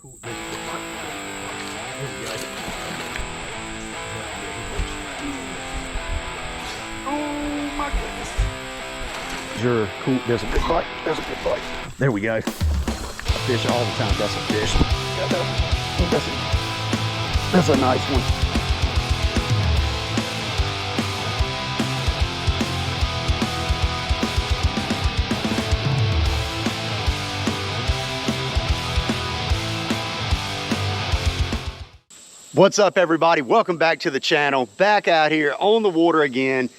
cool. There we go. Oh my goodness. Sure, cool. There's a big bite. There's a big bite. There we go. I fish all the time. That's a fish. That's a nice one. What's up, everybody? Welcome back to the channel. Back out here on the water again.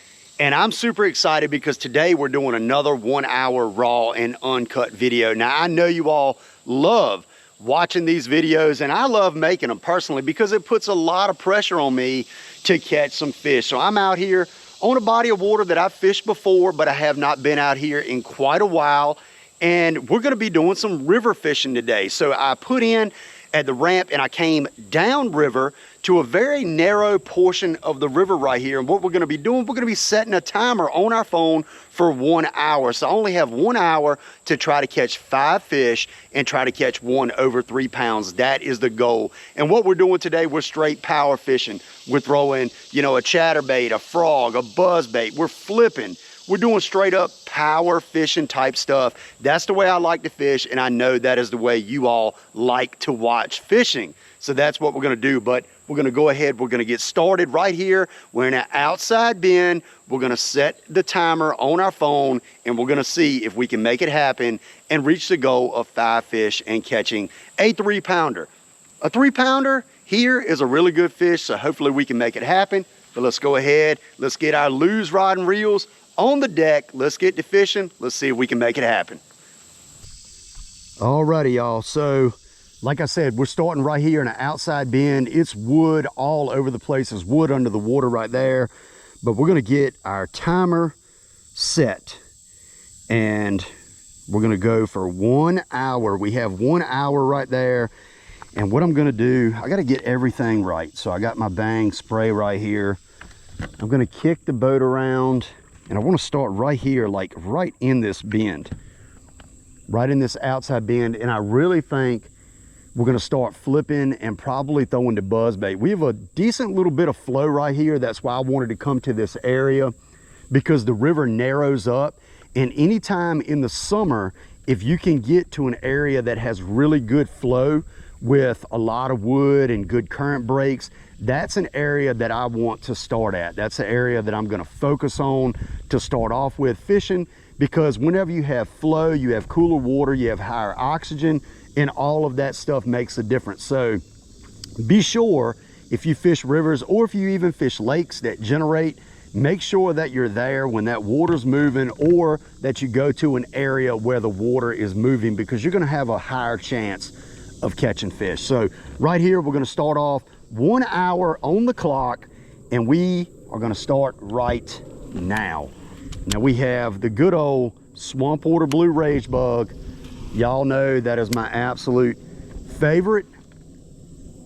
And I'm super excited because today we're doing another 1 hour raw and uncut video. Now, I know you all love watching these videos, and I love making them personally because it puts a lot of pressure on me to catch some fish. So I'm out here on a body of water that I've fished before, but I have not been out here in quite a while. And we're gonna be doing some river fishing today. So I put in at the ramp and I came down river to a very narrow portion of the river right here. And what we're gonna be doing, we're gonna be setting a timer on our phone for 1 hour. So I only have 1 hour to try to catch 5 fish and try to catch one over 3 pounds. That is the goal. And what we're doing today, we're straight power fishing. We're throwing, you know, a chatterbait, a frog, a buzzbait. We're flipping. We're doing straight up power fishing type stuff. That's the way I like to fish, and I know that is the way you all like to watch fishing. So that's what we're gonna do, but we're gonna go ahead, we're gonna get started right here. We're in an outside bend. We're gonna set the timer on our phone, and we're gonna see if we can make it happen and reach the goal of 5 fish and catching a 3 pounder. A 3 pounder here is a really good fish, so hopefully we can make it happen. But let's go ahead, let's get our lose rod and reels on the deck. Let's get to fishing. Let's see if we can make it happen. Alrighty, y'all. So like I said, we're starting right here in an outside bend. It's wood all over the place. There's wood under the water right there. But we're gonna get our timer set and we're gonna go for 1 hour. We have 1 hour right there. And what I'm gonna do, I gotta get everything right. So I got my Bang spray right here. I'm gonna kick the boat around. And I want to start right here, like right in this bend, right in this outside bend. And I really think we're going to start flipping and probably throwing the buzzbait. We have a decent little bit of flow right here. That's why I wanted to come to this area, because the river narrows up. And anytime in the summer, if you can get to an area that has really good flow with a lot of wood and good current breaks, that's an area that I want to start at. That's the area that I'm going to focus on to start off with fishing, because whenever you have flow, you have cooler water, you have higher oxygen, and all of that stuff makes a difference. So be sure, if you fish rivers or if you even fish lakes that generate, make sure that you're there when that water's moving, or that you go to an area where the water is moving, because you're going to have a higher chance of catching fish. So right here, we're going to start off 1 hour on the clock, and we are going to start right now. Now we have the good old swamp water blue rage bug. Y'all know that is my absolute favorite,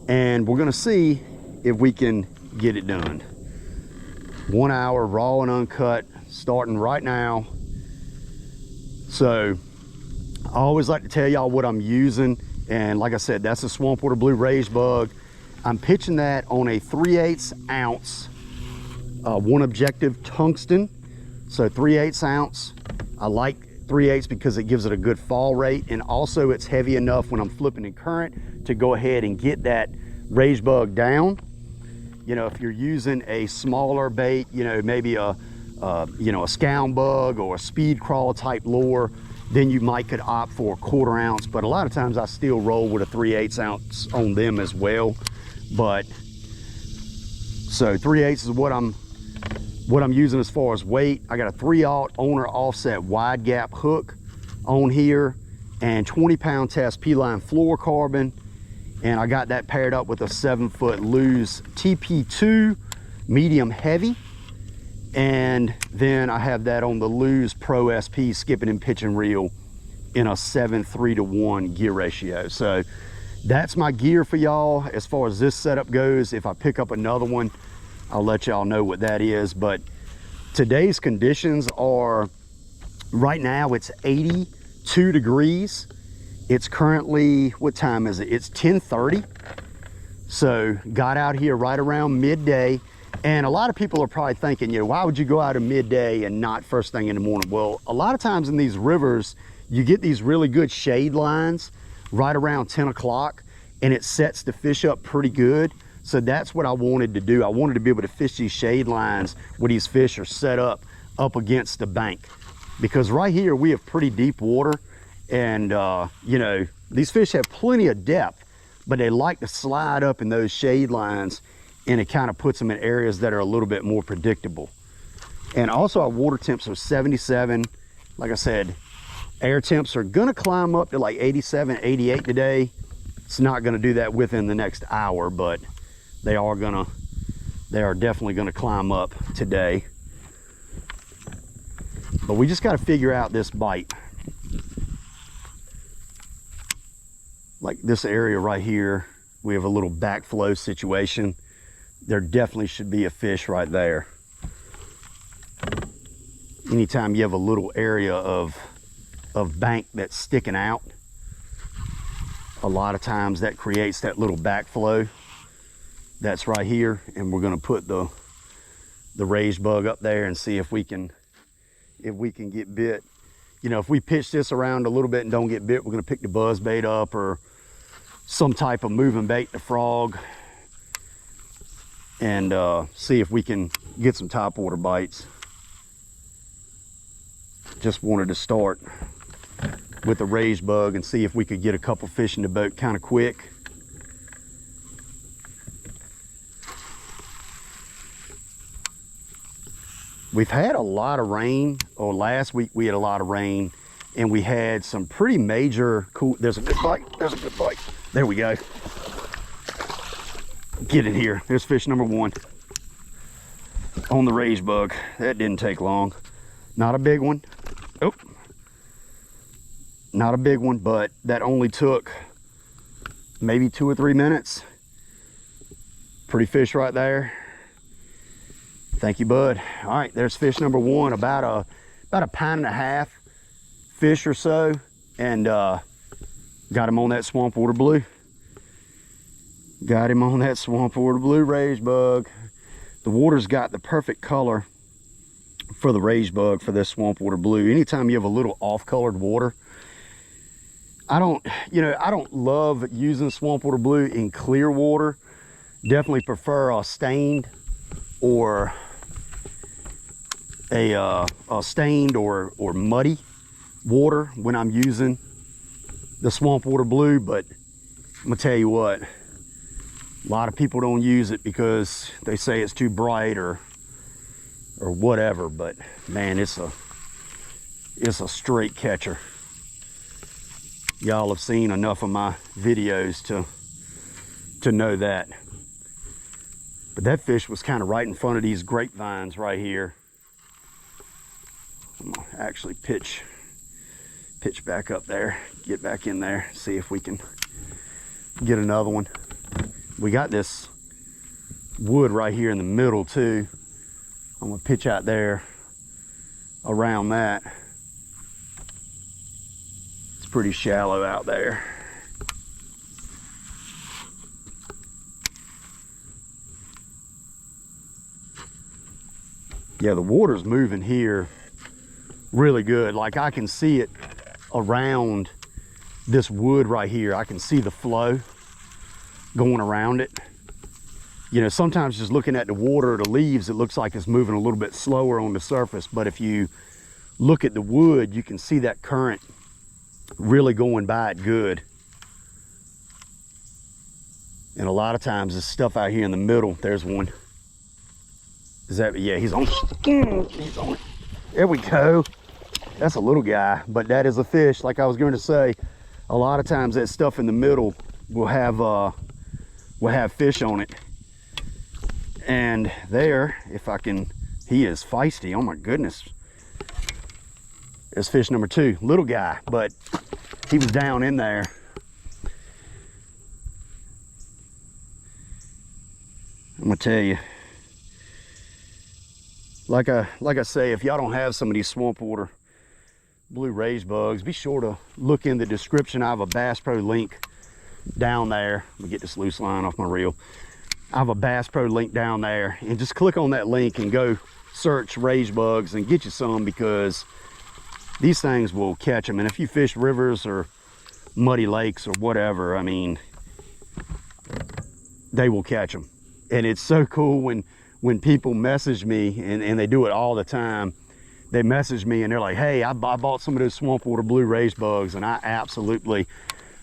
and we're going to see if we can get it done. 1 hour raw and uncut starting right now. So I always like to tell y'all what I'm using, and like I said, that's a swamp water blue rage bug. I'm pitching that on a 3/8 ounce, one objective tungsten. So 3/8 ounce. I like 3/8 because it gives it a good fall rate, and also it's heavy enough when I'm flipping in current to go ahead and get that rage bug down. You know, if you're using a smaller bait, you know, maybe a scound bug or a speed crawl type lure, then you might could opt for a 1/4 ounce. But a lot of times I still roll with a 3/8 ounce on them as well. But so 3/8 is what I'm using as far as weight. I got a 3/0 owner offset wide gap hook on here, and 20-pound test P-line fluorocarbon, and I got that paired up with a 7-foot Lew's TP2 medium heavy, and then I have that on the Lew's Pro SP skipping and pitching reel in a 7:3-to-1 gear ratio. So that's my gear for y'all as far as this setup goes. If I pick up another one, I'll let y'all know what that is. But today's conditions are, right now it's 82 degrees, It's currently, what time is it? It's 10:30. So got out here right around midday. And a lot of people are probably thinking, you know, why would you go out at midday and not first thing in the morning? Well, a lot of times in these rivers, you get these really good shade lines right around 10 o'clock, and it sets the fish up pretty good. So that's what I wanted to do. I wanted to be able to fish these shade lines where these fish are set up against the bank. Because right here, we have pretty deep water, and you know, these fish have plenty of depth, but they like to slide up in those shade lines, and it kind of puts them in areas that are a little bit more predictable. And also our water temps are 77. Like I said, air temps are gonna climb up to like 87, 88 today. It's not gonna do that within the next hour, but they are definitely gonna climb up today. But we just gotta figure out this bite. Like this area right here, we have a little backflow situation. There definitely should be a fish right there. Anytime you have a little area of bank that's sticking out, a lot of times that creates that little backflow. That's right here, and we're gonna put the rage bug up there and see if we can get bit. You know, if we pitch this around a little bit and don't get bit, we're gonna pick the buzz bait up or some type of moving bait, the frog, and see if we can get some topwater bites. Just wanted to start with the rage bug and see if we could get a couple fish in the boat kind of quick. We've had a lot of rain, or last week we had a lot of rain, and we had some pretty major cool, there's a good bite, there's a good bite. There we go. Get it here. There's fish number one on the rage bug. That didn't take long. Not a big one. Oh, not a big one, but that only took maybe 2 or 3 minutes. Pretty fish right there. Thank you, bud. All right, there's fish number one, about a 1.5 pound fish or so, and got him on that swamp water blue. Got him on that swamp water blue rage bug. The water's got the perfect color for the rage bug for this swamp water blue. Anytime you have a little off-colored water, I don't love using swamp water blue in clear water. Definitely prefer a stained or a stained or muddy water when I'm using the swamp water blue. But I'm gonna tell you what, a lot of people don't use it because they say it's too bright or whatever, but man, it's a straight catcher. Y'all have seen enough of my videos to know that. But that fish was kind of right in front of these grapevines right here. I'm gonna actually pitch back up there, get back in there, see if we can get another one. We got this wood right here in the middle too. I'm gonna pitch out there around that. It's pretty shallow out there. Yeah, the water's moving here really good. Like I can see it around this wood right here. I can see the flow going around it. You know, sometimes just looking at the water or the leaves, it looks like it's moving a little bit slower on the surface. But if you look at the wood, you can see that current really going by it good. And a lot of times this stuff out here in the middle, there's one. Is that, yeah, he's on it. He's on it. There we go. That's a little guy, but that is a fish. Like I was going to say, a lot of times that stuff in the middle will have fish on it. And there, if I can, he is feisty. Oh my goodness. There's fish number two, little guy, but he was down in there. I'm gonna tell you, like I say, if y'all don't have some of these swamp water blue raised bugs, be sure to look in the description. I have a Bass Pro link down there. Let me get this loose line off my reel. I have a Bass Pro link down there, and just click on that link and go search raised bugs and get you some, because these things will catch them. And if you fish rivers or muddy lakes or whatever, I mean, they will catch them. And it's so cool when people message me, and they do it all the time. They message me and they're like, hey, I bought some of those swamp water blue raised bugs and I absolutely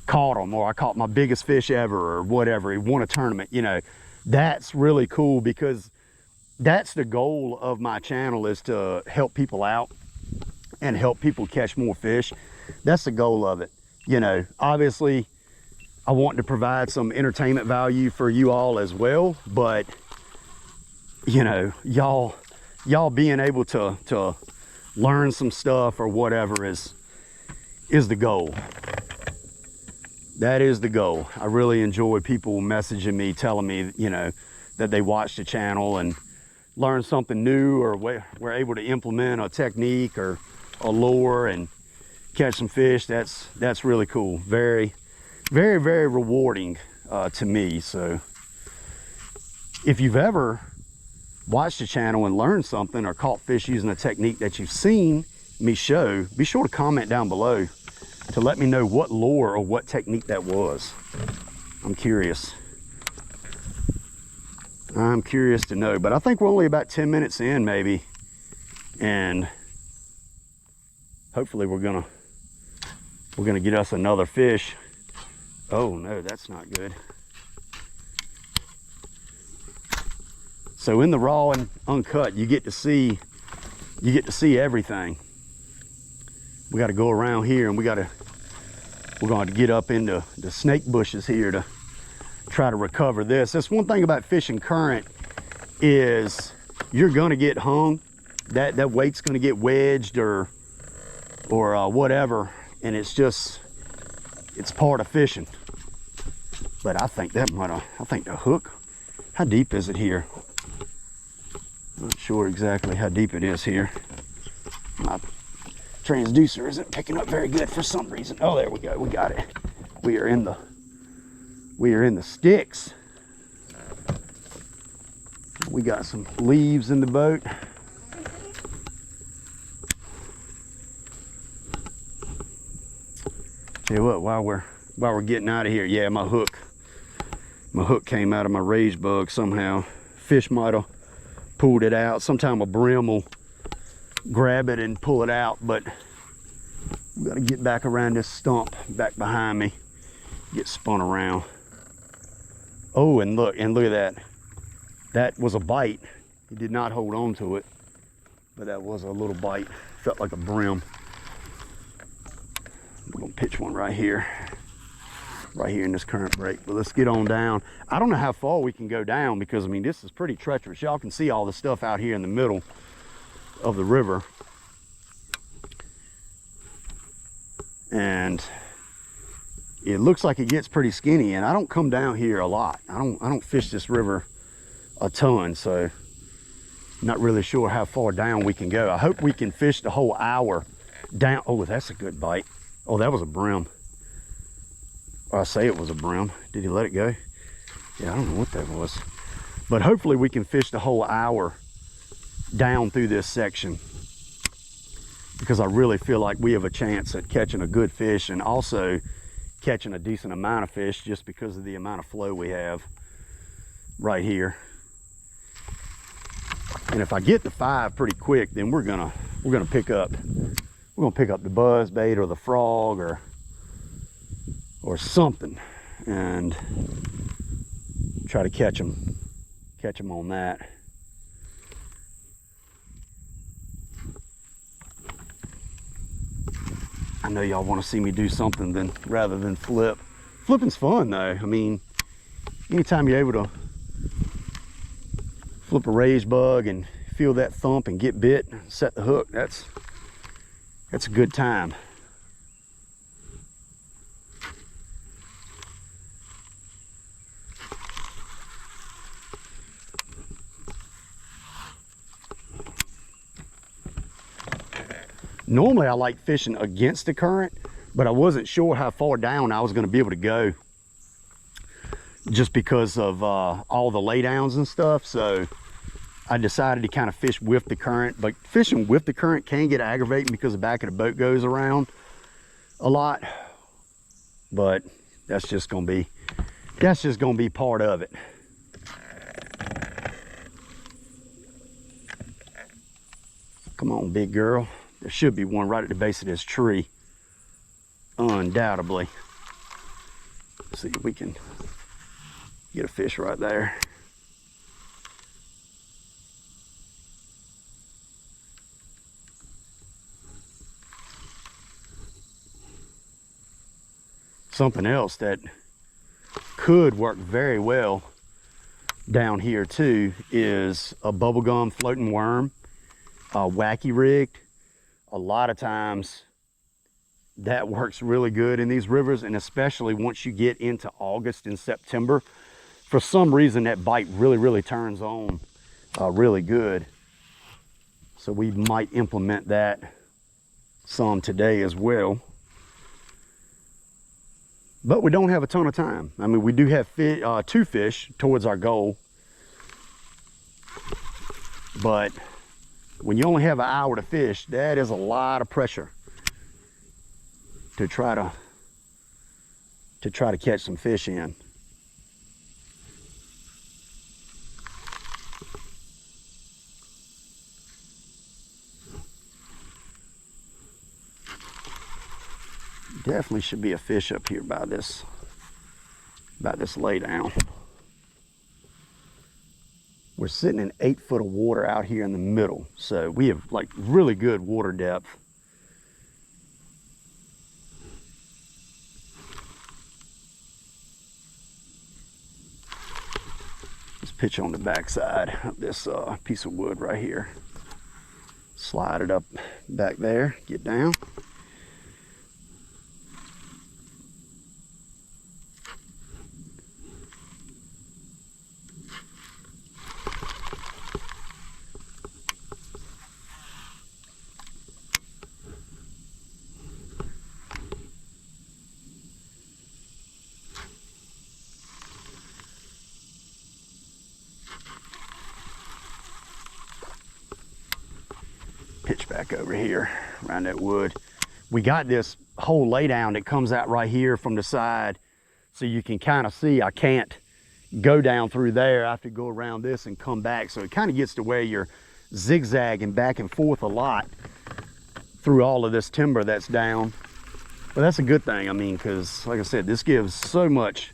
caught them, or I caught my biggest fish ever, or whatever. He won a tournament. You know, that's really cool, because that's the goal of my channel, is to help people out and help people catch more fish. That's the goal of it. You know, obviously I want to provide some entertainment value for you all as well, but you know, y'all being able to learn some stuff or whatever is the goal. That is the goal. I really enjoy people messaging me, telling me, you know, that they watched the channel and learn something new, or we're able to implement a technique or a lure and catch some fish. That's really cool. Very, very, very rewarding to me. So if you've ever watched the channel and learned something, or caught fish using a technique that you've seen me show, be sure to comment down below to let me know what lure or what technique that was. I'm curious. I'm curious to know. But I think we're only about 10 minutes in maybe, and hopefully we're gonna get us another fish. Oh no, that's not good. So in the raw and uncut, you get to see everything. We got to go around here, and we're going to get up into the snake bushes here to try to recover this. That's one thing about fishing current, is you're going to get hung. That weight's going to get wedged or whatever, and it's part of fishing. But I think the hook, how deep is it here? Not sure exactly how deep it is here. My transducer isn't picking up very good for some reason. Oh, there we go. We got it. We are in the sticks. We got some leaves in the boat. Tell you what, while we're getting out of here, yeah, my hook came out of my raised bug somehow. Fish might have pulled it out. Sometime a brim will grab it and pull it out, but we got to get back around this stump back behind me, get spun around. Oh, and look at that. That was a bite. He did not hold on to it, but that was a little bite. Felt like a brim. We're gonna pitch one right here in this current break. But let's get on down. I don't know how far we can go down, because I mean, this is pretty treacherous. Y'all can see all the stuff out here in the middle of the river, and it looks like it gets pretty skinny. And I don't come down here a lot. I don't fish this river a ton, so I'm not really sure how far down we can go. I hope we can fish the whole hour down. Oh, that's a good bite. Oh, that was a brim. I say it was a brim. Did he let it go? Yeah, I don't know what that was. But hopefully we can fish the whole hour down through this section, because I really feel like we have a chance at catching a good fish, and also catching a decent amount of fish, just because of the amount of flow we have right here. And if I get the 5 pretty quick, then we're gonna pick up the buzz bait or the frog or something, and try to catch them on that. I know y'all want to see me do something rather than flip. Flipping's fun though. I mean, anytime you're able to flip a raised bug and feel that thump and get bit, set the hook, that's a good time. Normally I like fishing against the current, but I wasn't sure how far down I was going to be able to go just because of all the laydowns and stuff. So I decided to kind of fish with the current, but fishing with the current can get aggravating because the back of the boat goes around a lot, but that's just going to be part of it. Come on, big girl. There should be one right at the base of this tree, undoubtedly. Let's see if we can get a fish right there. Something else that could work very well down here too is a bubblegum floating worm, wacky rigged. A lot of times that works really good in these rivers, and especially once you get into August and September. For some reason that bite really turns on really good. So we might implement that some today as well. But we don't have a ton of time. I mean, we do have 2 fish towards our goal. But when you only have an hour to fish, that is a lot of pressure to try to catch some fish in. Definitely should be a fish up here by this lay down. We're sitting in 8 foot of water out here in the middle, so we have like really good water depth. Let's pitch on the backside of this piece of wood right here. Slide it up back there, get down. Pitch back over here around that wood. We got this whole laydown that comes out right here from the side, so you can kind of see I can't go down through there. I have to go around this and come back, so it kind of gets to where you're zigzagging back and forth a lot through all of this timber that's down. But that's a good thing, I mean, because like I said, this gives so much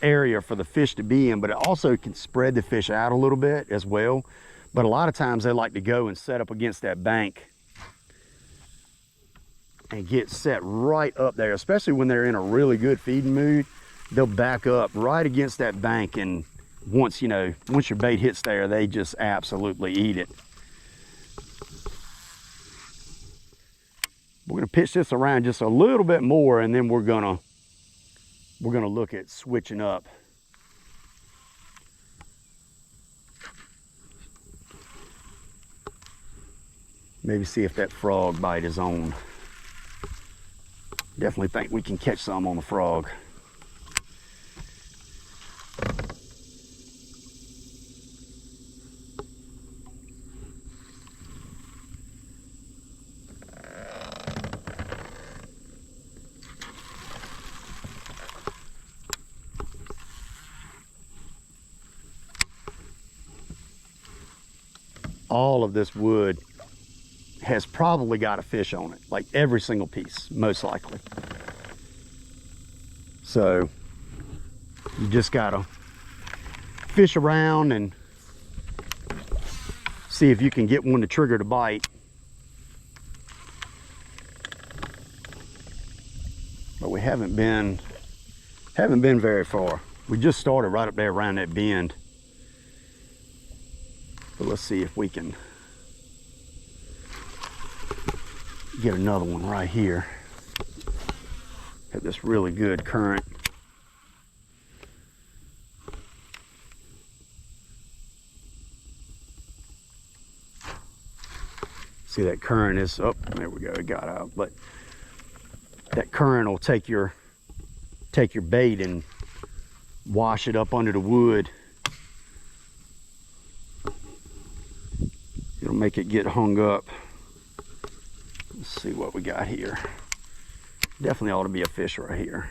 area for the fish to be in, but it also can spread the fish out a little bit as well. But a lot of times they like to go and set up against that bank and get set right up there, especially when they're in a really good feeding mood. They'll back up right against that bank, and once your bait hits there, they just absolutely eat it. We're gonna pitch this around just a little bit more, and then we're gonna look at switching up. Maybe see if that frog bite is on. Definitely think we can catch some on the frog. All of this wood has probably got a fish on it, like every single piece, most likely. So you just gotta fish around and see if you can get one to trigger the bite. But we haven't been very far. We just started right up there around that bend. But let's see if we can get another one right here. Got this really good current. See that current is, oh, there we go, it got out. But that current will take your bait and wash it up under the wood. It'll make it get hung up. Let's see what we got here. Definitely ought to be a fish right here.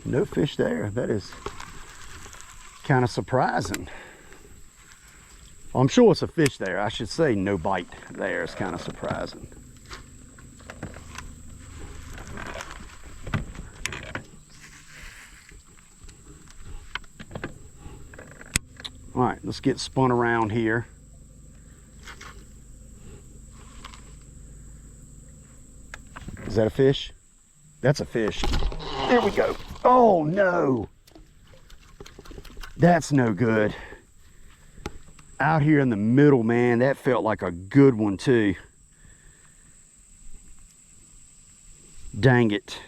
No fish there. That is kind of surprising. Well, I'm sure it's a fish there. I should say no bite there. It's kind of surprising. All right, let's get spun around here. Is that a fish? That's a fish. There we go. Oh no, that's no good. Out here in the middle, man, that felt like a good one too. Dang it.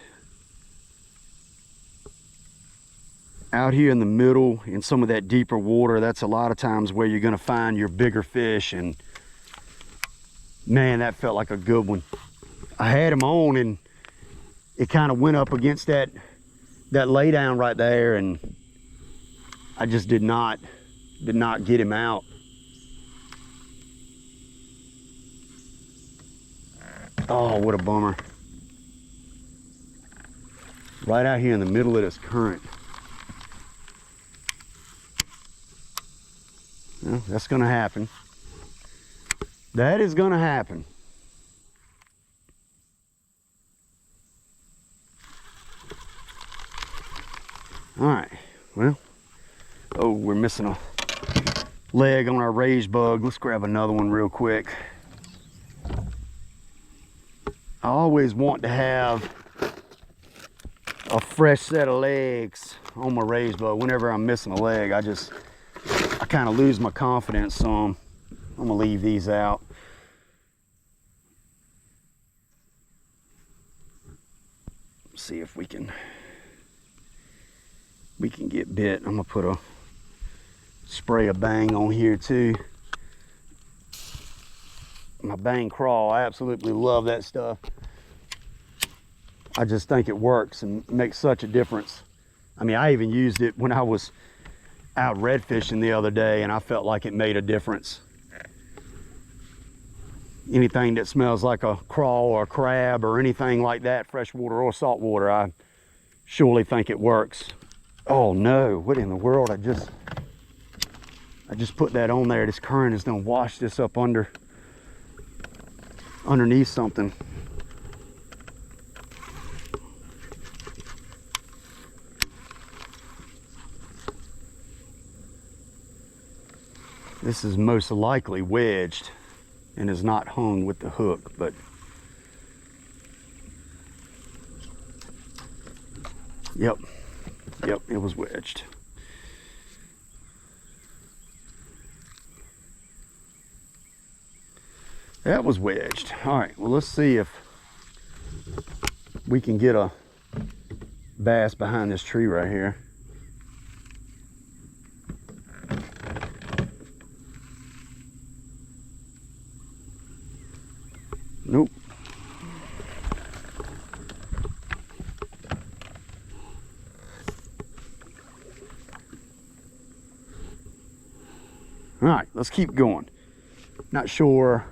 Out here in the middle, in some of that deeper water, that's a lot of times where you're gonna find your bigger fish, and man, that felt like a good one. I had him on and it kind of went up against that lay down right there, and I just did not get him out. Oh, what a bummer. Right out here in the middle of this current. Well, that's gonna happen. That is gonna happen. All right, well, oh, we're missing a leg on our raised bug. Let's grab another one real quick. I always want to have a fresh set of legs on my raised bug. Whenever I'm missing a leg, I kind of lose my confidence some. I'm gonna leave these out. See if we can get bit. I'm gonna put a spray of Bang on here too. My Bang Crawl, I absolutely love that stuff. I just think it works and makes such a difference. I mean, I even used it when I was out red fishing the other day, and I felt like it made a difference. Anything that smells like a crawl or a crab or anything like that, freshwater or saltwater, I surely think it works. Oh no, what in the world? I just put that on there. This current is gonna wash this up underneath something. This is most likely wedged and is not hung with the hook, but yep, it was wedged. That was wedged. All right, well, let's see if we can get a bass behind this tree right here. Nope. All right, let's keep going. Not sure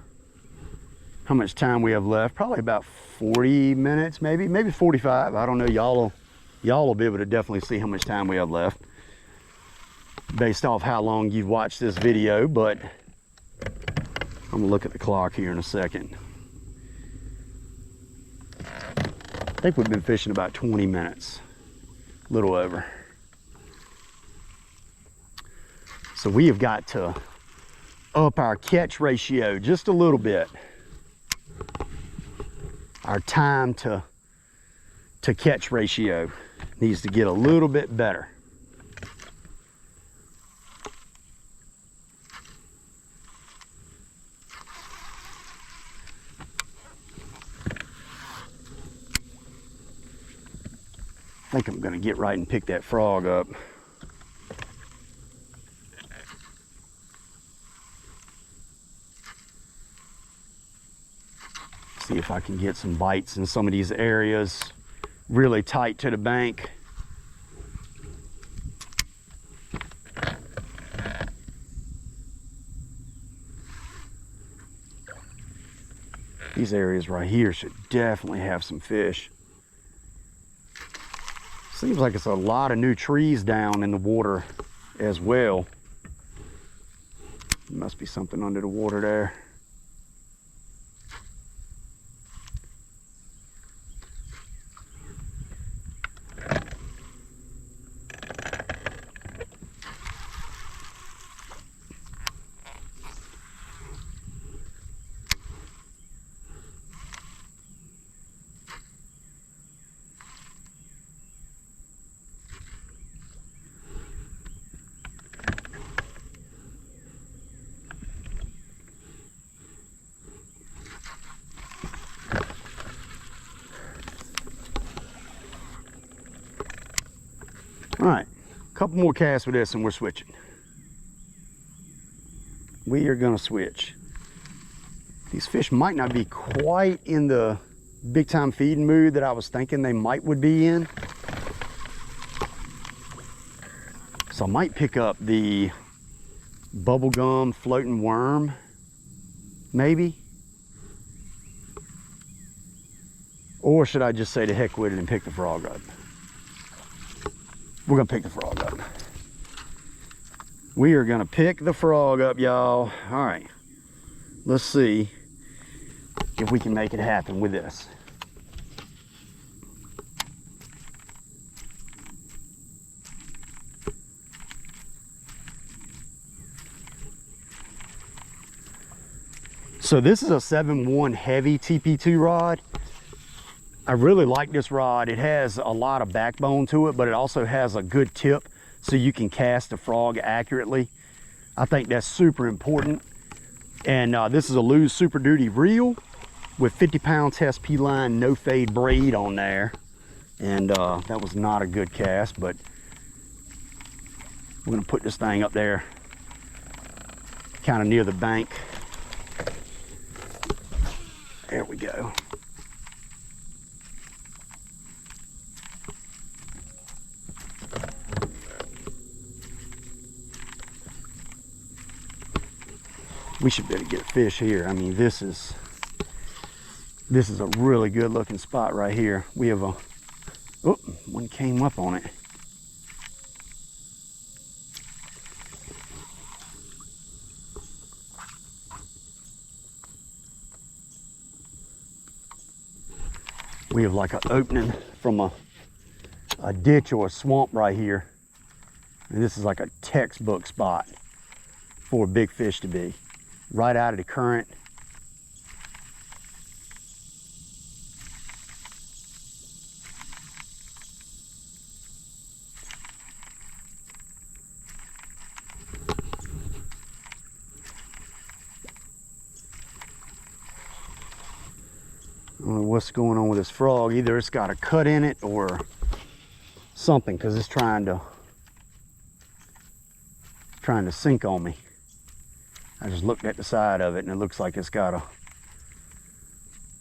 how much time we have left. Probably about 40 minutes, maybe 45. I don't know. Y'all will be able to definitely see how much time we have left based off how long you've watched this video, but I'm gonna look at the clock here in a second. I think we've been fishing about 20 minutes, a little over. So we have got to up our catch ratio just a little bit. Our time to catch ratio needs to get a little bit better. I think I'm gonna get right and pick that frog up. See if I can get some bites in some of these areas, really tight to the bank. These areas right here should definitely have some fish. Seems like it's a lot of new trees down in the water as well. There must be something under the water there. All right, a couple more casts with this and we're switching. We are gonna switch. These fish might not be quite in the big time feeding mood that I was thinking they would be in. So I might pick up the bubblegum floating worm, maybe. Or should I just say to heck with it and pick the frog up? We're gonna pick the frog up. We are gonna pick the frog up, y'all. All right, let's see if we can make it happen with this. So this is a 7-1 heavy TP2 rod. I really like this rod. It has a lot of backbone to it, but it also has a good tip so you can cast the frog accurately. I think that's super important. And this is a Lew's Super Duty reel with 50-pound test P line, no fade braid on there. And that was not a good cast, but we're gonna put this thing up there kind of near the bank. There we go. We should be able to get a fish here. I mean, this is a really good looking spot right here. We have one came up on it. We have like an opening from a ditch or a swamp right here. And this is like a textbook spot for a big fish to be. Right out of the current. I don't know what's going on with this frog. Either it's got a cut in it or something, because it's trying to sink on me. I just looked at the side of it and it looks like it's got a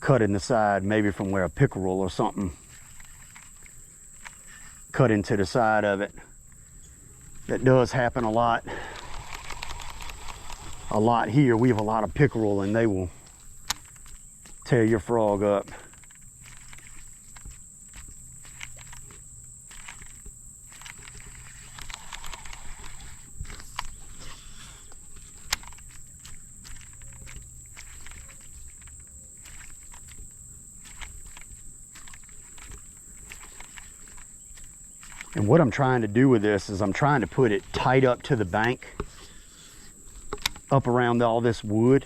cut in the side, maybe from where a pickerel or something cut into the side of it. That does happen a lot here. We have a lot of pickerel and they will tear your frog up. And what I'm trying to do with this is I'm trying to put it tight up to the bank up around all this wood,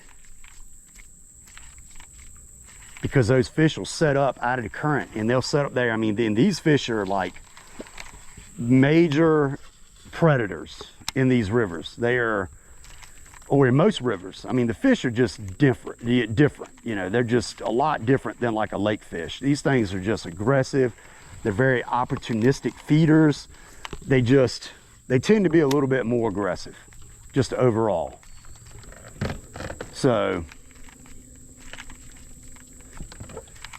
because those fish will set up out of the current and they'll set up there. I mean, then these fish are like major predators in these rivers. They are, or in most rivers. I mean, the fish are just different, you know, they're just a lot different than like a lake fish. These things are just aggressive. They're very opportunistic feeders. They tend to be a little bit more aggressive, just overall. So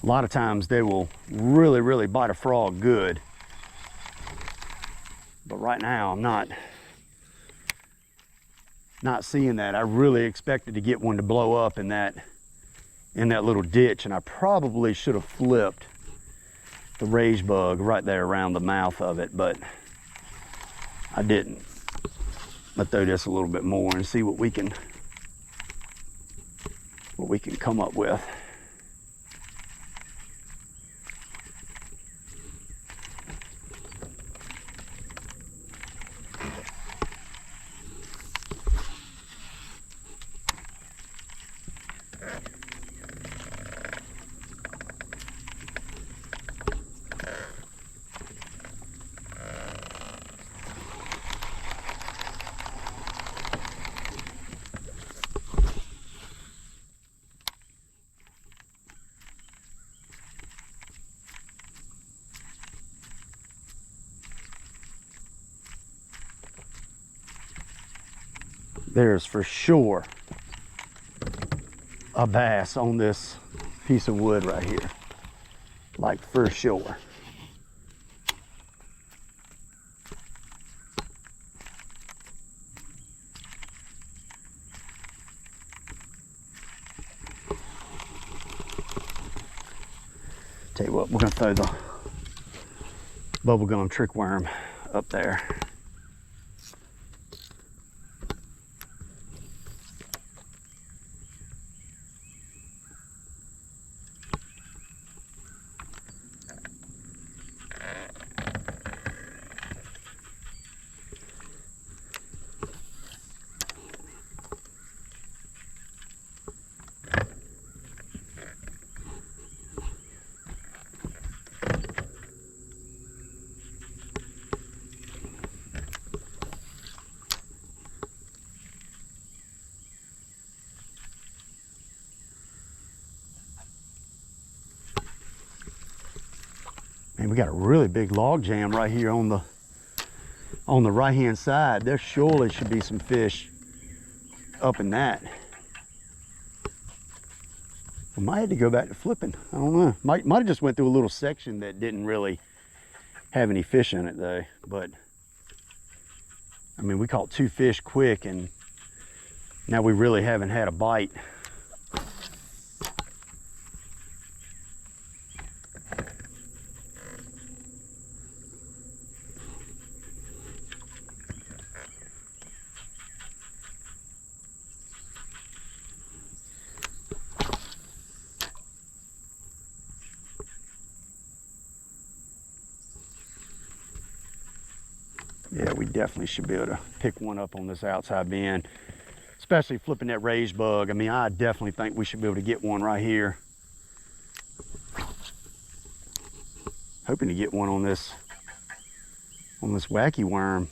a lot of times they will really, really bite a frog good. But right now I'm not seeing that. I really expected to get one to blow up in that little ditch, and I probably should have flipped the rage bug right there around the mouth of it, but I didn't. I'll throw this a little bit more and see what we can come up with. There's for sure a bass on this piece of wood right here, like for sure. Tell you what, we're gonna throw the bubblegum trick worm up there. And we got a really big log jam right here on the right hand side. There surely should be some fish up in that. I might have to go back to flipping. I don't know. Might have just went through a little section that didn't really have any fish in it though. But I mean, we caught 2 fish quick, and now we really haven't had a bite. Yeah, we definitely should be able to pick one up on this outside bend, especially flipping that rage bug. I mean, I definitely think we should be able to get one right here. Hoping to get one on this wacky worm.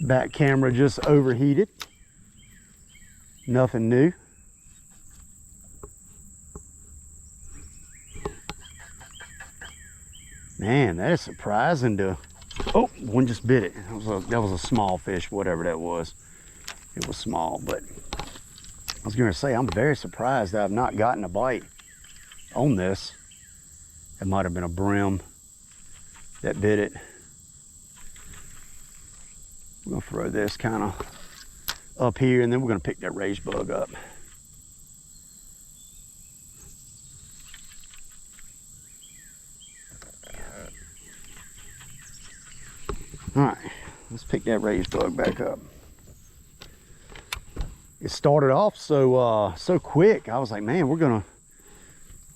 Back camera just overheated. Nothing new. Man, that is surprising to... Oh, one just bit it. That was a small fish, whatever that was. It was small, but I was going to say, I'm very surprised that I've not gotten a bite on this. It might have been a brim that bit it. We're going to throw this kind of up here, and then we're going to pick that rage bug up. All right, let's pick that rage bug back up. It started off so quick. I was like, man, we're gonna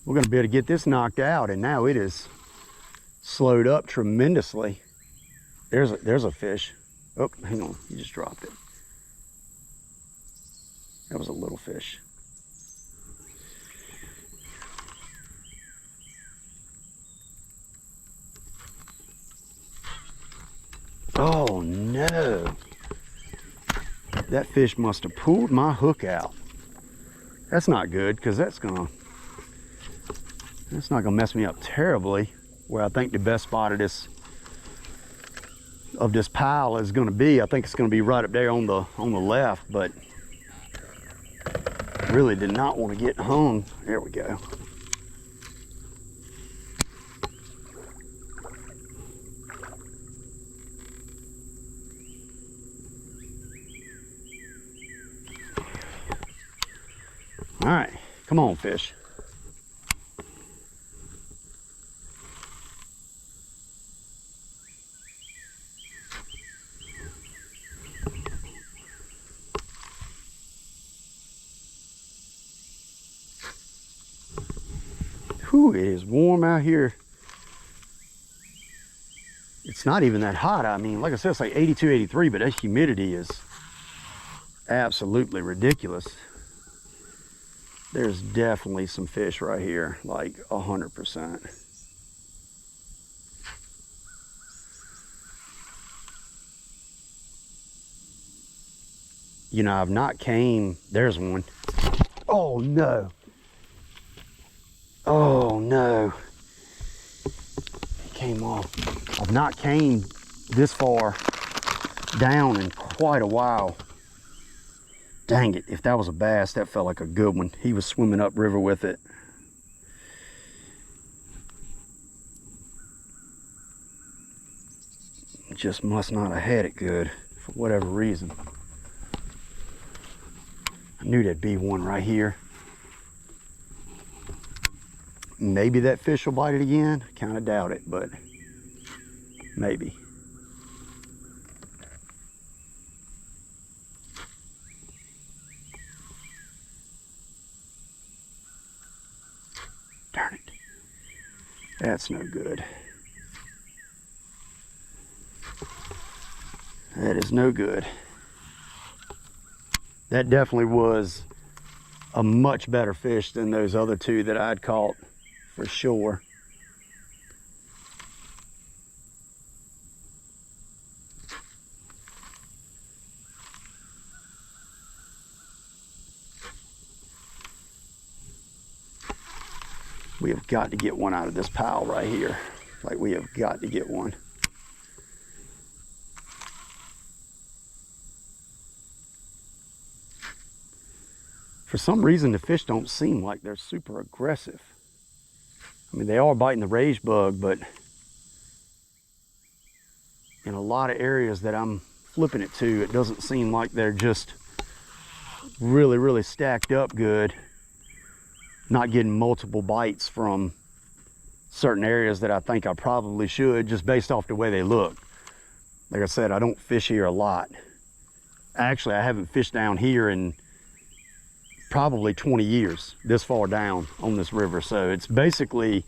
be able to get this knocked out, and now it is slowed up tremendously. There's a fish. Oh, hang on, he just dropped it. That was a little fish. Oh no. That fish must have pulled my hook out. That's not good, because that's not gonna mess me up terribly, where I think the best spot of this pile is gonna be. I think it's gonna be right up there on the left, but really did not want to get hung. There we go. All right, come on, fish. Whew, it is warm out here. It's not even that hot. I mean, like I said, it's like 82, 83, but that humidity is absolutely ridiculous. There's definitely some fish right here, like 100%. You know, I've not came, there's one. Oh no. Oh no. It came off. I've not came this far down in quite a while. Dang it, if that was a bass, that felt like a good one. He was swimming upriver with it. Just must not have had it good for whatever reason. I knew there'd be one right here. Maybe that fish will bite it again. I kind of doubt it, but maybe. Darn it. That's no good. That is no good. That definitely was a much better fish than those other two that I'd caught, for sure. We have got to get one out of this pile right here. Like, we have got to get one. For some reason, the fish don't seem like they're super aggressive. I mean, they are biting the rage bug, but in a lot of areas that I'm flipping it to, it doesn't seem like they're just really, really stacked up good. Not getting multiple bites from certain areas that I think I probably should, just based off the way they look. Like I said, I don't fish here a lot. Actually, I haven't fished down here in probably 20 years, this far down on this river. So it's basically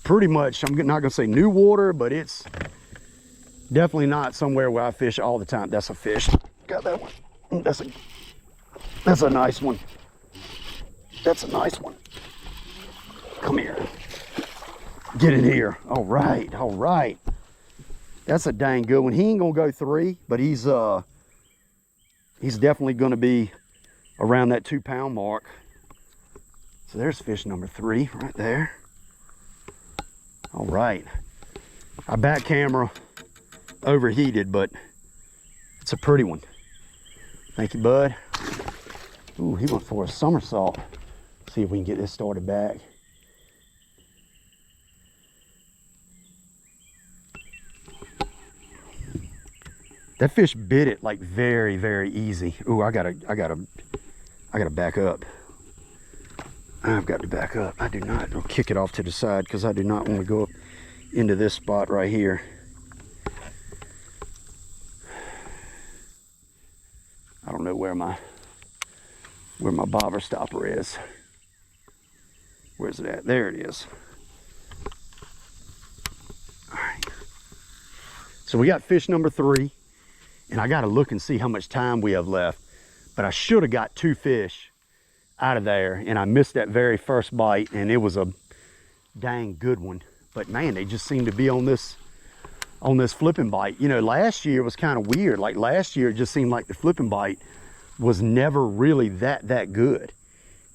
pretty much, I'm not gonna say new water, but it's definitely not somewhere where I fish all the time. That's a fish. Got that one. That's a nice one. That's a nice one. Come here. Get in here. All right, all right. That's a dang good one. He ain't gonna go 3, but he's definitely gonna be around that 2-pound mark. So there's fish number 3 right there. All right. Our back camera overheated, but it's a pretty one. Thank you, bud. Ooh, he went for a somersault. See if we can get this started back. That fish bit it like very, very easy. Ooh, I gotta back up. I've got to back up. I do not. I'll kick it off to the side because I do not want to go up into this spot right here. I don't know where my bobber stopper is. Where's it at? There it is. All right. So we got fish number 3, and I got to look and see how much time we have left. But I should have got 2 fish out of there, and I missed that very first bite, and it was a dang good one. But man, they just seem to be on this flipping bite. You know, last year was kind of weird. Like last year, it just seemed like the flipping bite was never really that good.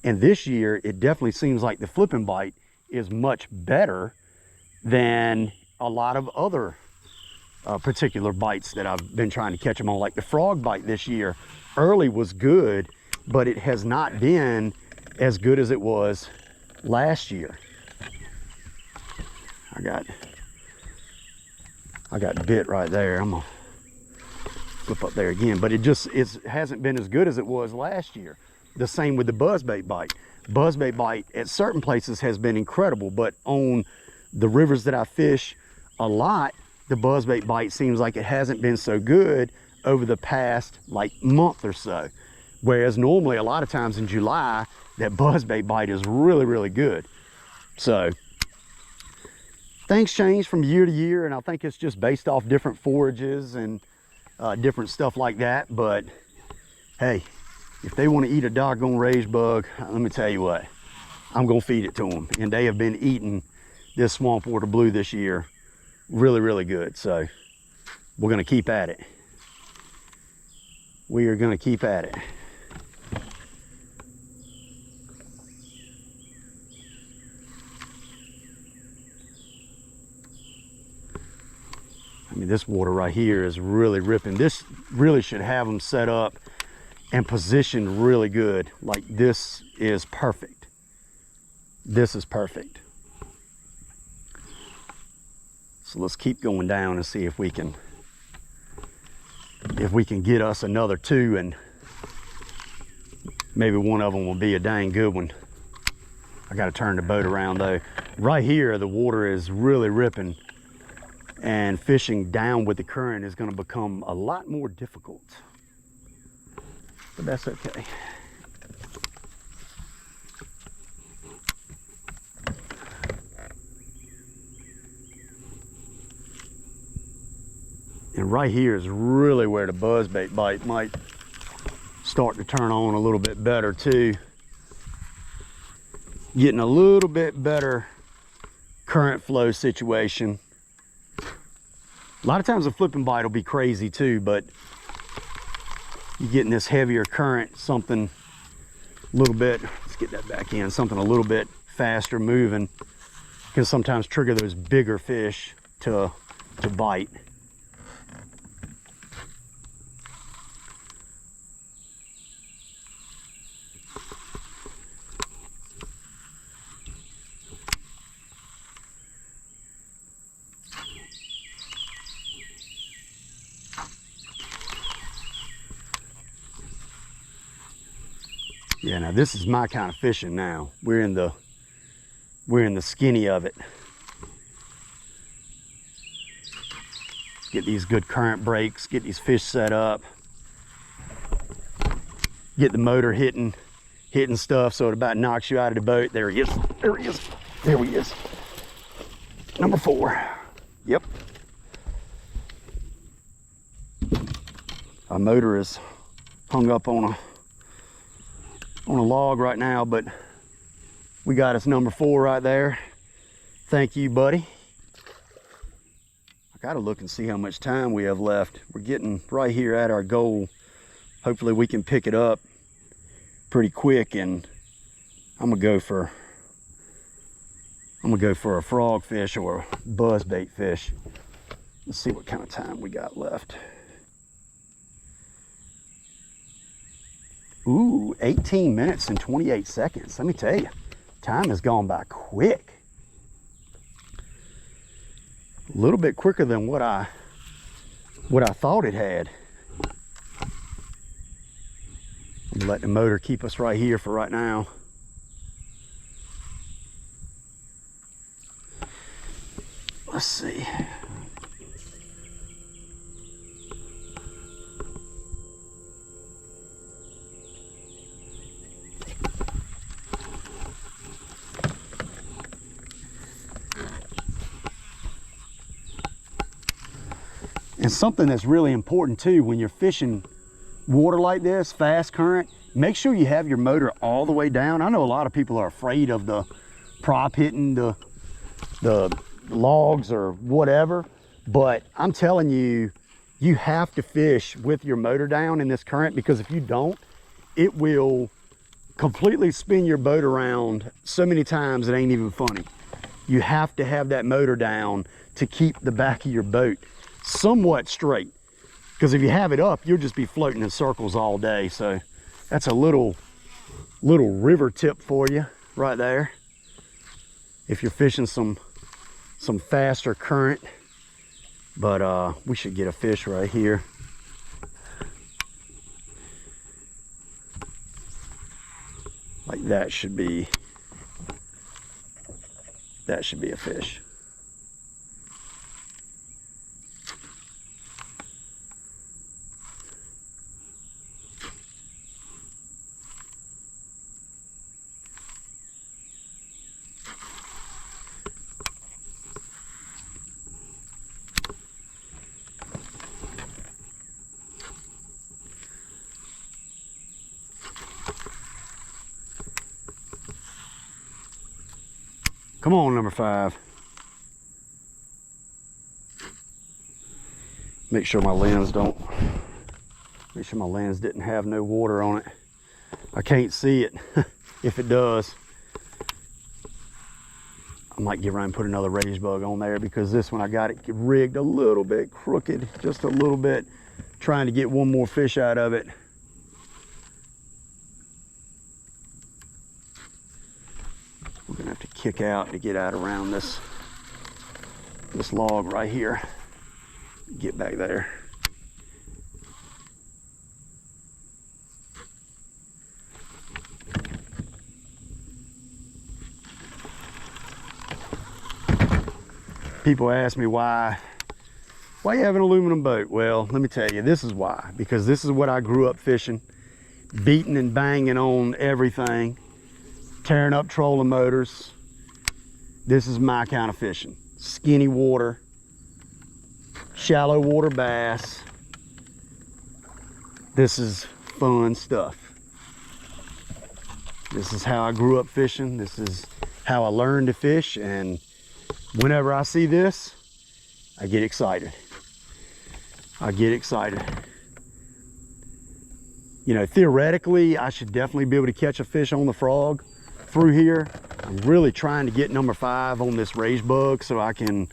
And this year, it definitely seems like the flipping bite is much better than a lot of other particular bites that I've been trying to catch them on. Like the frog bite this year, early was good, but it has not been as good as it was last year. I got bit right there. I'm gonna flip up there again, but it hasn't been as good as it was last year. The same with the buzzbait bite. Buzzbait bite at certain places has been incredible, but on the rivers that I fish a lot, the buzzbait bite seems like it hasn't been so good over the past like month or so. Whereas normally a lot of times in July, that buzzbait bite is really, really good. So things change from year to year, and I think it's just based off different forages and different stuff like that. But hey, if they want to eat a doggone rage bug, let me tell you what, I'm gonna feed it to them. And they have been eating this swamp water blue this year really, really good. So we're gonna keep at it. We are gonna keep at it. I mean, this water right here is really ripping. This really should have them set up and positioned really good. Like this is perfect. This is perfect. So let's keep going down and see if we can get us another 2, and maybe one of them will be a dang good one. I got to turn the boat around though. Right here, the water is really ripping, and fishing down with the current is going to become a lot more difficult. But that's okay. And right here is really where the buzzbait bite might start to turn on a little bit better too. Getting a little bit better current flow situation. A lot of times a flipping bite will be crazy too, but you're getting this heavier current, something a little bit, let's get that back in, something a little bit faster moving can sometimes trigger those bigger fish to bite. Yeah, now this is my kind of fishing now. We're in the skinny of it. Get these good current breaks, get these fish set up, get the motor hitting stuff so it about knocks you out of the boat. There he is, there he is, there he is. Number 4, yep. Our motor is hung up on a log right now, but we got us number 4 right there. Thank you, buddy. I gotta look and see how much time we have left. We're getting right here at our goal. Hopefully we can pick it up pretty quick, and I'm gonna go for a frog fish or a buzzbait fish. Let's see what kind of time we got left. Ooh, 18 minutes and 28 seconds. Let me tell you, time has gone by quick. A little bit quicker than what I thought it had. I'm gonna let the motor keep us right here for right now. Let's see. And something that's really important too, when you're fishing water like this, fast current, make sure you have your motor all the way down. I know a lot of people are afraid of the prop hitting the logs or whatever, but I'm telling you, you have to fish with your motor down in this current, because if you don't, it will completely spin your boat around so many times it ain't even funny. You have to have that motor down to keep the back of your boat somewhat straight, because if you have it up, you'll just be floating in circles all day. So that's a little river tip for you right there if you're fishing some faster current. But we should get a fish right here. Like that should be a fish. Come on, number 5. Make sure my lens didn't have no water on it. I can't see it. If it does, I might get around and put another rage bug on there, because this one I got it rigged a little bit crooked, just a little bit, trying to get one more fish out of it. We're gonna have to kick out to get out around this log right here. Get back there. People ask me why you have an aluminum boat. Well, let me tell you, this is why. Because this is what I grew up fishing, beating and banging on everything, tearing up trolling motors. This is my kind of fishing. Skinny water, shallow water bass. This is fun stuff. This is how I grew up fishing. This is how I learned to fish, and whenever I see this, I get excited. I get excited. You know, theoretically, I should definitely be able to catch a fish on the frog through here. I'm really trying to get number 5 on this rage bug so I can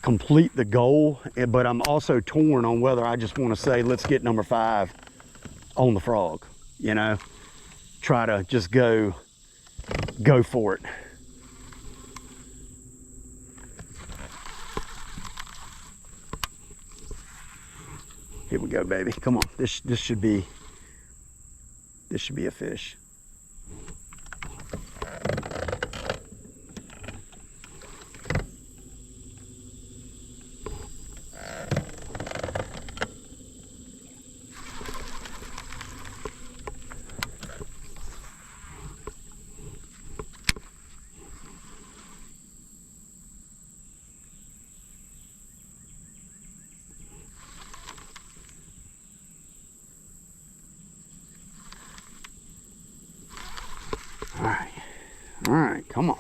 complete the goal, but I'm also torn on whether I just want to say, let's get number 5 on the frog, you know, try to just go for it. Here we go, baby. Come on. This should be a fish. All right, come on.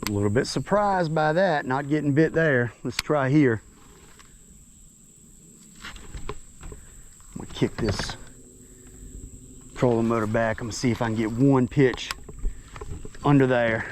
A little bit surprised by that, not getting bit there. Let's try here. I'm gonna kick this trolling motor back. I'm gonna see if I can get one pitch under there.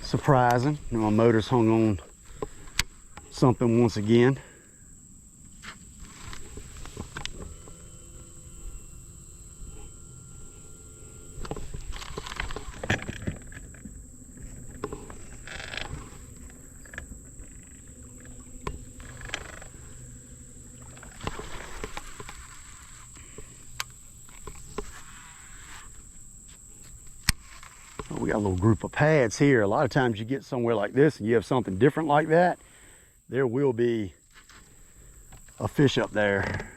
Surprising. My motor's hung on something once again. We got a little group of pads here. A lot of times you get somewhere like this and you have something different like that, there will be a fish up there.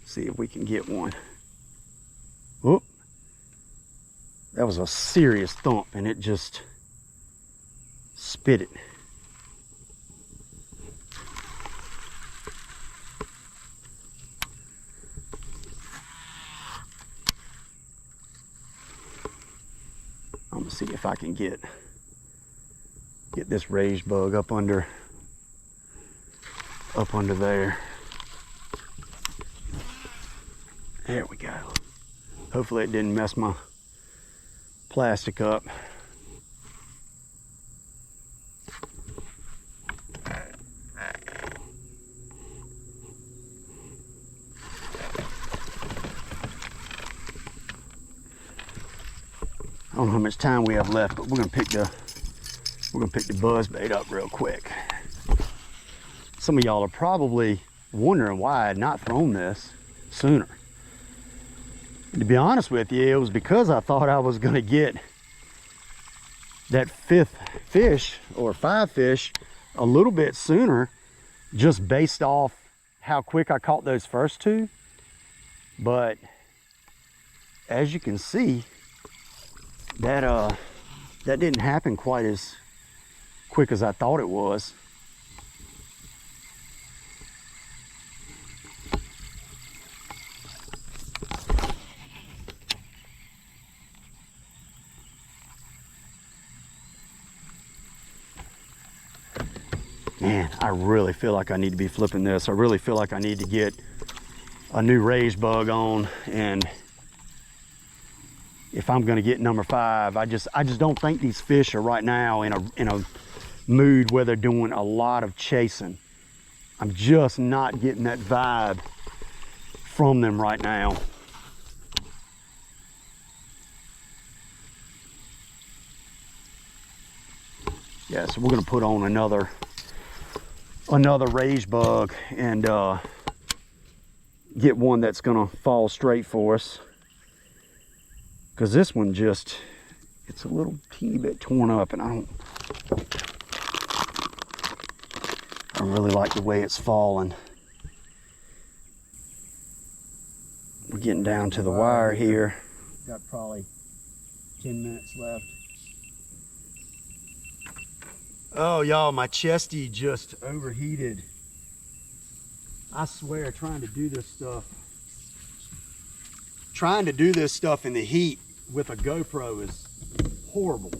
See if we can get one. Whoop. That was a serious thump and it just spit it. I'm gonna see if I can get this raised bug up under there. There we go. Hopefully it didn't mess my plastic up. I don't know how much time we have left, but we're gonna pick the buzz bait up real quick. Some of y'all are probably wondering why I had not thrown this sooner. And to be honest with you, it was because I thought I was gonna get that fifth fish or 5 fish a little bit sooner, just based off how quick I caught those first 2. But as you can see, that didn't happen quite as quick as I thought it was. Man, I really feel like I need to be flipping this. I really feel like I need to get a new raised bug on, and if I'm gonna get number 5, I just don't think these fish are right now in a mood where they're doing a lot of chasing. I'm just not getting that vibe from them right now. Yeah, so we're gonna put on another raised bug and get one that's gonna fall straight for us. Because this one it's a little teeny bit torn up, and I don't really like the way it's falling. We're getting down to the wire here. Got probably 10 minutes left. Oh, y'all, my chesty just overheated. I swear, trying to do this stuff in the heat with a GoPro is horrible.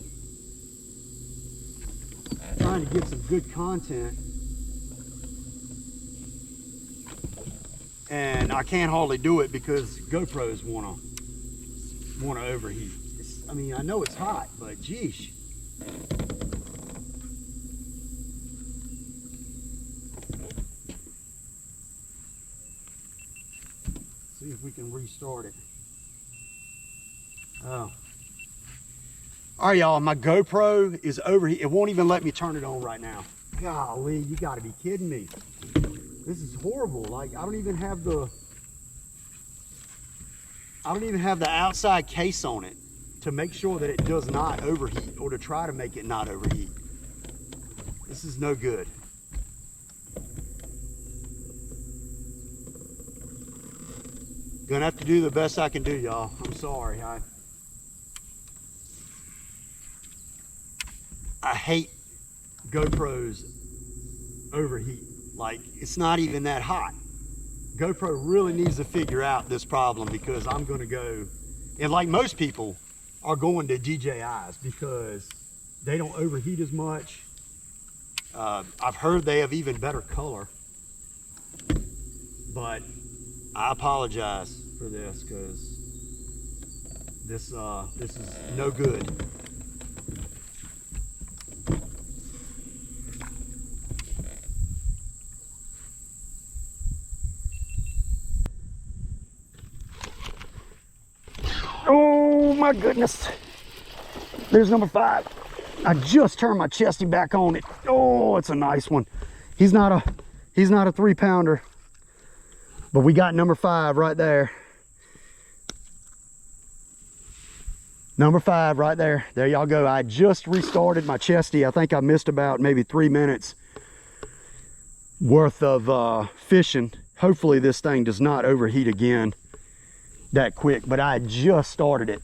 Trying to get some good content, and I can't hardly do it because GoPros wanna overheat. I mean, I know it's hot, but geesh. See if we can restart it. Oh. All right, y'all, my GoPro is overheating. It won't even let me turn it on right now. Golly, you gotta be kidding me. This is horrible. Like, I don't even have the outside case on it to make sure that it does not overheat, or to try to make it not overheat. This is no good. Gonna have to do the best I can do, y'all. I'm sorry. I hate GoPros overheat Like, it's not even that hot. GoPro really needs to figure out this problem, because I'm gonna go, and like most people are going to DJIs because they don't overheat as much. I've heard they have even better color, but I apologize for this, because this is no good. Oh my goodness. There's number 5. I just turned my chesty back on it. Oh, it's a nice one. He's not a 3-pounder, but we got number 5 right there. Number 5 right there. There y'all go. I just restarted my chesty. I think I missed about maybe 3 minutes worth of fishing. Hopefully this thing does not overheat again that quick, but I just started it.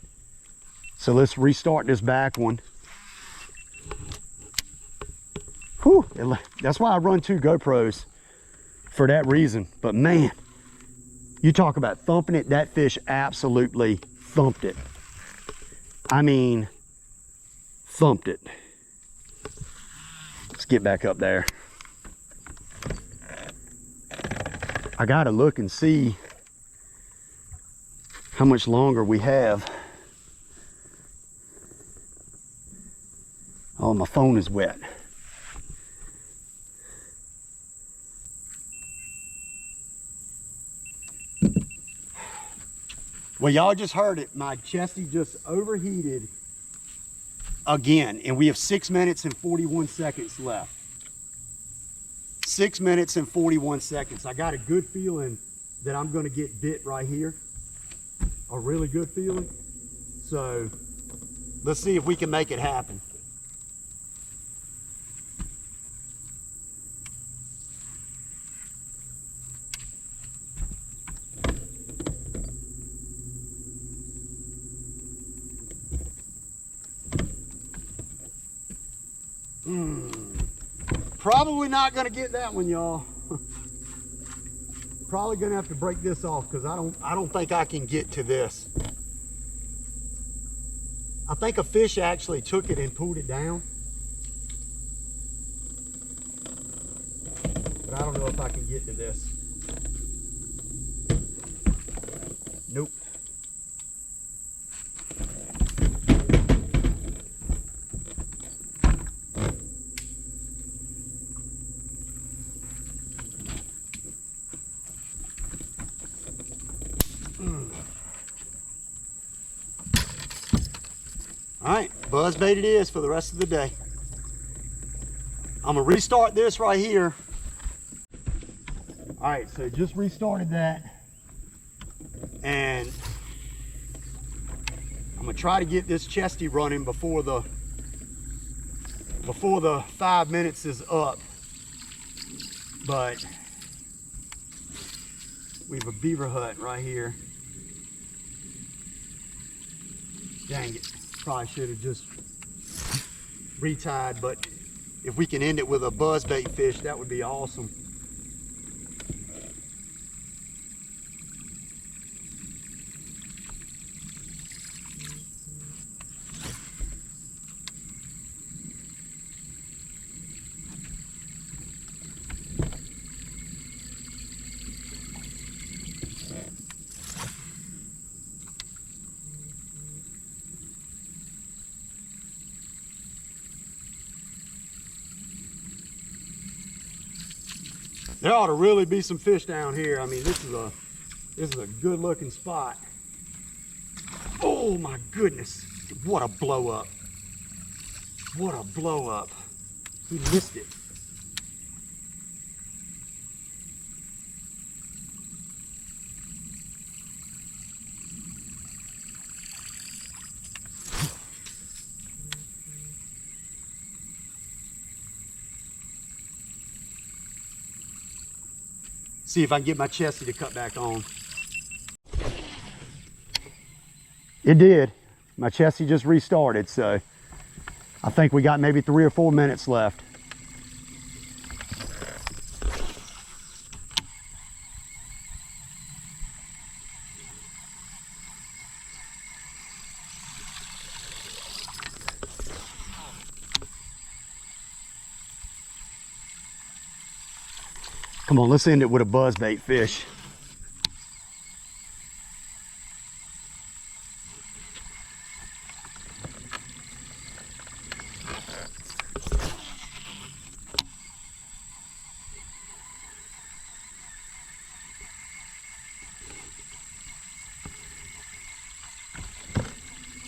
So let's restart this back one. Whew, that's why I run 2 GoPros, for that reason. But man, you talk about thumping it, that fish absolutely thumped it. I mean, thumped it. Let's get back up there. I gotta look and see how much longer we have. Oh, my phone is wet. Well, y'all just heard it. My chesty just overheated again, and we have 6 minutes and 41 seconds left. 6 minutes and 41 seconds. I got a good feeling that I'm gonna get bit right here. A really good feeling. So let's see if we can make it happen. Probably not gonna get that one, y'all. Probably gonna have to break this off, because I don't think I can get to this. I think a fish actually took it and pulled it down, but I don't know if I can get to this. Nope. All right, buzzbait it is for the rest of the day. I'm gonna restart this right here. All right, so just restarted that, and I'm gonna try to get this chesty running before the 5 minutes is up. But we have a beaver hut right here. Dang it. Probably should have just retied, but if we can end it with a buzzbait fish, that would be awesome. There ought to really be some fish down here. I mean, this is a good looking spot. Oh my goodness, what a blow up. What a blow up. He missed it. See if I can get my chesty to cut back on. It did. My chesty just restarted, so I think we got maybe 3 or 4 minutes left. Come on, let's end it with a buzzbait fish.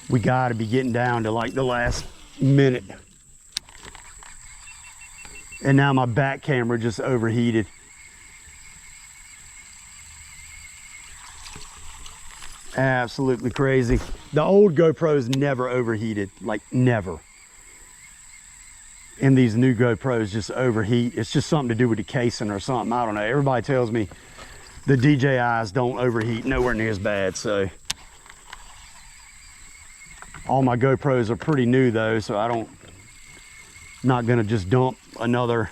We gotta be getting down to like the last minute. And now my back camera just overheated. Absolutely crazy. The old GoPros never overheated, like never. And these new GoPros just overheat. It's just something to do with the casing or something. I don't know. Everybody tells me the DJIs don't overheat nowhere near as bad, so. All my GoPros are pretty new though, so not gonna just dump another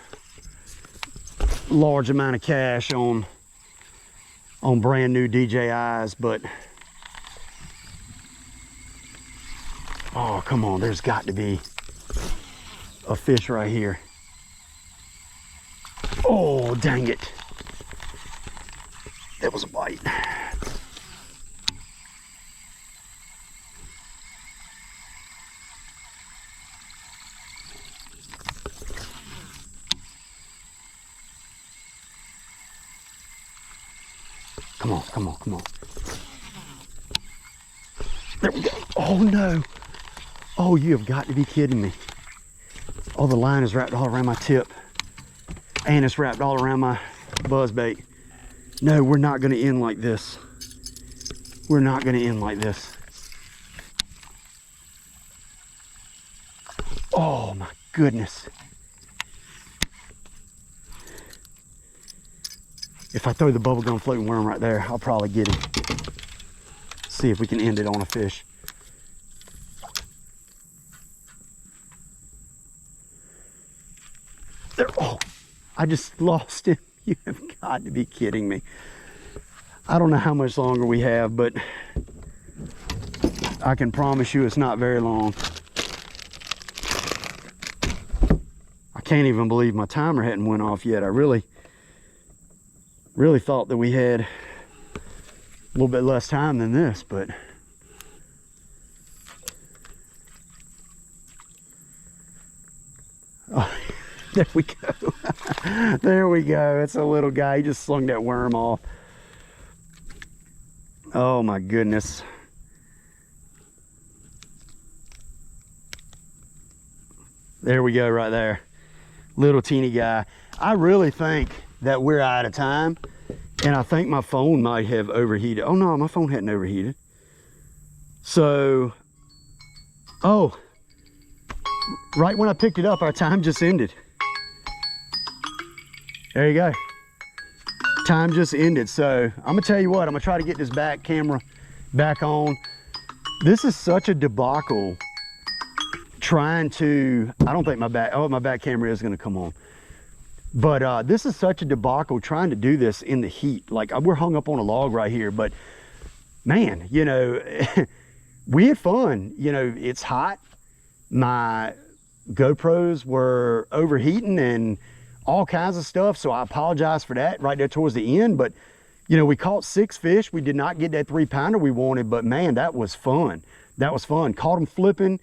large amount of cash on brand new DJIs, but oh, come on, there's got to be a fish right here. Oh, dang it. That was a bite. Come on, come on, come on. There we go. Oh no. Oh, you have got to be kidding me. Oh, the line is wrapped all around my tip. And it's wrapped all around my buzzbait. No, we're not gonna end like this. We're not gonna end like this. Oh my goodness. If I throw the bubblegum floating worm right there, I'll probably get him. See if we can end it on a fish. There, oh, I just lost him. You have got to be kidding me. I don't know how much longer we have, but I can promise you it's not very long. I can't even believe my timer hadn't went off yet. I really thought that we had a little bit less time than this, but oh, there we go. There we go. It's a little guy. He just slung that worm off. Oh my goodness. There we go right there. Little teeny guy. I really think that we're out of time, and I think my phone might have overheated. Oh no, my phone hadn't overheated. So, oh, right when I picked it up, our time just ended. There you go. Time just ended. So I'm gonna tell you what, I'm gonna try to get this back camera back on. This is such a debacle trying to, I don't think my back camera is gonna come on. But this is such a debacle trying to do this in the heat. Like, we're hung up on a log right here, but man, you know, we had fun. You know, it's hot. My GoPros were overheating and all kinds of stuff, so I apologize for that right there towards the end. But you know, we caught 6 fish. We did not get that 3-pounder we wanted, but man, that was fun. That was fun. Caught them flipping.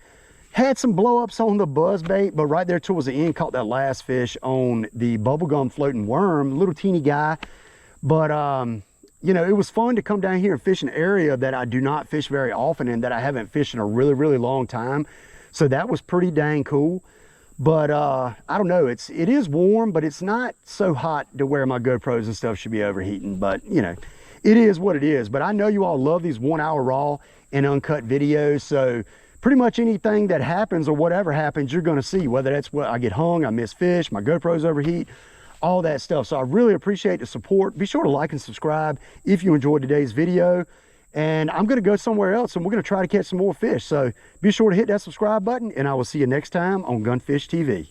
Had some blow-ups on the buzzbait, but right there towards the end, caught that last fish on the bubblegum floating worm, little teeny guy. But you know, it was fun to come down here and fish an area that I do not fish very often and that I haven't fished in a really, really long time. So that was pretty dang cool. But I don't know, it is warm, but it's not so hot to where my GoPros and stuff should be overheating. But you know, it is what it is. But I know you all love these 1-hour raw and uncut videos, so pretty much anything that happens or whatever happens, you're gonna see, whether that's what I get hung, I miss fish, my GoPros overheat, all that stuff. So I really appreciate the support. Be sure to like and subscribe if you enjoyed today's video. And I'm gonna go somewhere else and we're gonna try to catch some more fish. So be sure to hit that subscribe button, and I will see you next time on Gunfish TV.